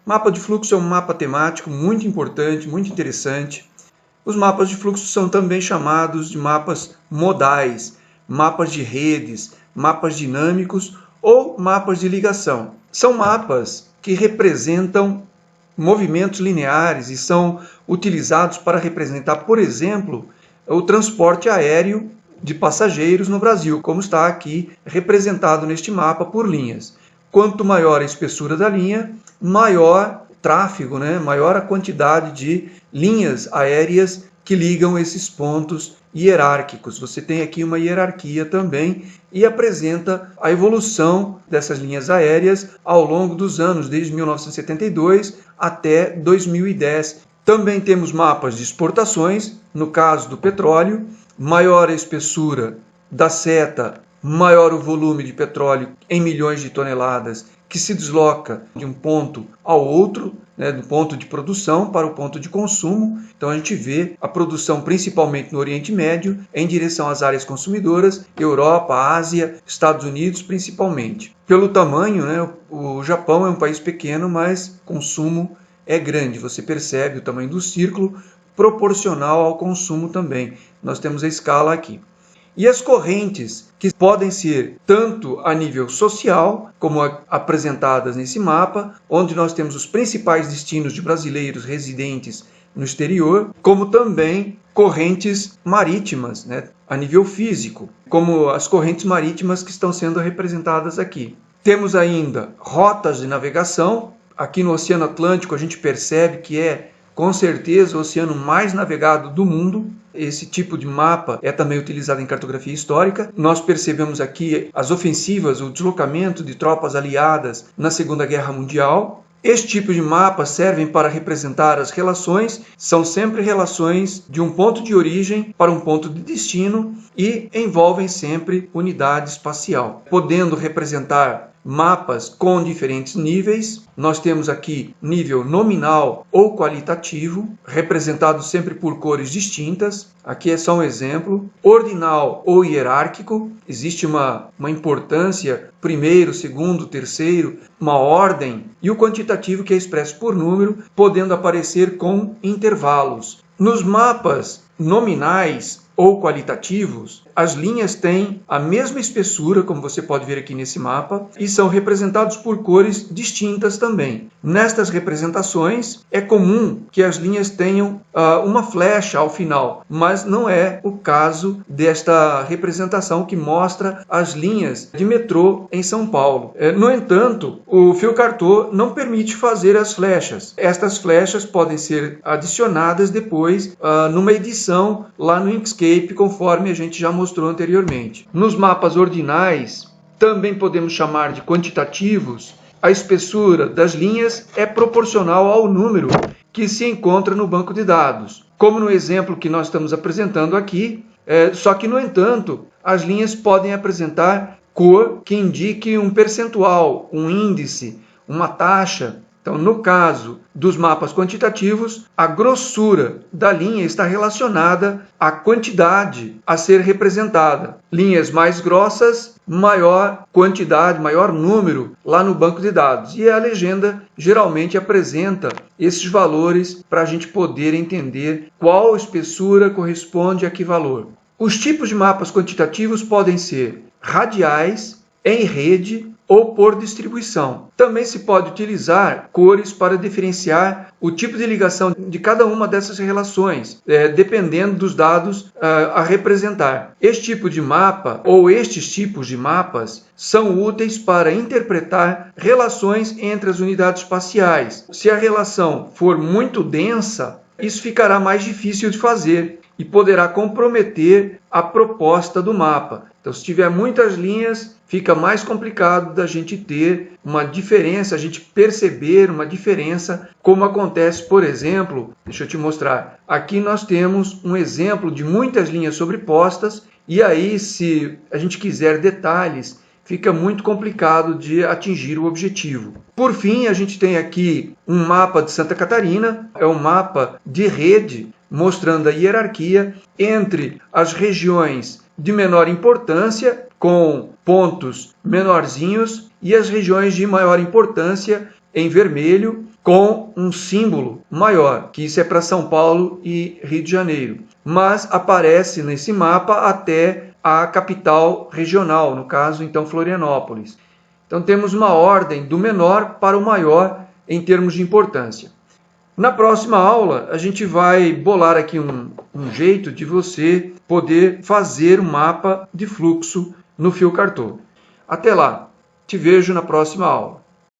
Mapa de fluxo é um mapa temático muito importante, muito interessante. Os mapas de fluxo são também chamados de mapas modais, mapas de redes, mapas dinâmicos ou mapas de ligação. São mapas que representam movimentos lineares e são utilizados para representar, por exemplo, o transporte aéreo de passageiros no Brasil, como está aqui representado neste mapa por linhas. Quanto maior a espessura da linha, maior tráfego, maior a quantidade de linhas aéreas que ligam esses pontos hierárquicos. Você tem aqui uma hierarquia também e apresenta a evolução dessas linhas aéreas ao longo dos anos, desde 1972 até 2010. Também temos mapas de exportações, no caso do petróleo, maior a espessura da seta, maior o volume de petróleo em milhões de toneladas que se desloca de um ponto ao outro, do ponto de produção para o ponto de consumo. Então a gente vê a produção principalmente no Oriente Médio em direção às áreas consumidoras, Europa, Ásia, Estados Unidos principalmente. Pelo tamanho, o Japão é um país pequeno, mas o consumo é grande. Você percebe o tamanho do círculo proporcional ao consumo também. Nós temos a escala aqui. E as correntes, que podem ser tanto a nível social, como apresentadas nesse mapa, onde nós temos os principais destinos de brasileiros residentes no exterior, como também correntes marítimas, a nível físico, como as correntes marítimas que estão sendo representadas aqui. Temos ainda rotas de navegação. Aqui no Oceano Atlântico a gente percebe que é com certeza o oceano mais navegado do mundo. Esse tipo de mapa é também utilizado em cartografia histórica. Nós percebemos aqui as ofensivas, o deslocamento de tropas aliadas na Segunda Guerra Mundial. Este tipo de mapas servem para representar as relações, são sempre relações de um ponto de origem para um ponto de destino e envolvem sempre unidade espacial, podendo representar mapas com diferentes níveis. Nós temos aqui nível nominal ou qualitativo, representado sempre por cores distintas. Aqui é só um exemplo. Ordinal ou hierárquico, existe uma importância, primeiro, segundo, terceiro, uma ordem. E o quantitativo, que é expresso por número, podendo aparecer com intervalos. Nos mapas nominais ou qualitativos, as linhas têm a mesma espessura, como você pode ver aqui nesse mapa, e são representados por cores distintas também. Nestas representações, é comum que as linhas tenham uma flecha ao final, mas não é o caso desta representação que mostra as linhas de metrô em São Paulo. No entanto, o fio cartô não permite fazer as flechas. Estas flechas podem ser adicionadas depois numa edição lá no Inkscape, conforme a gente já mostrou anteriormente. Nos mapas ordinais, também podemos chamar de quantitativos, a espessura das linhas é proporcional ao número que se encontra no banco de dados, como no exemplo que nós estamos apresentando aqui, só que, no entanto, as linhas podem apresentar cor que indique um percentual, um índice, uma taxa. Então, no caso dos mapas quantitativos, a grossura da linha está relacionada à quantidade a ser representada. Linhas mais grossas, maior quantidade, maior número lá no banco de dados. E a legenda geralmente apresenta esses valores para a gente poder entender qual espessura corresponde a que valor. Os tipos de mapas quantitativos podem ser radiais, em rede ou por distribuição. Também se pode utilizar cores para diferenciar o tipo de ligação de cada uma dessas relações, dependendo dos dados a representar. Este tipo de mapa ou estes tipos de mapas são úteis para interpretar relações entre as unidades espaciais. Se a relação for muito densa, isso ficará mais difícil de fazer e poderá comprometer a proposta do mapa. Então, se tiver muitas linhas, fica mais complicado da gente ter uma diferença, a gente perceber uma diferença, como acontece, por exemplo, deixa eu te mostrar. Aqui nós temos um exemplo de muitas linhas sobrepostas, e aí, se a gente quiser detalhes, fica muito complicado de atingir o objetivo. Por fim, a gente tem aqui um mapa de Santa Catarina, é um mapa de rede, mostrando a hierarquia entre as regiões de menor importância, com pontos menorzinhos, e as regiões de maior importância em vermelho, com um símbolo maior, que isso é para São Paulo e Rio de Janeiro. Mas aparece nesse mapa até a capital regional, no caso, então, Florianópolis. Então temos uma ordem do menor para o maior em termos de importância. Na próxima aula, a gente vai bolar aqui um jeito de você poder fazer um mapa de fluxo no Fio Cartô. Até lá, te vejo na próxima aula.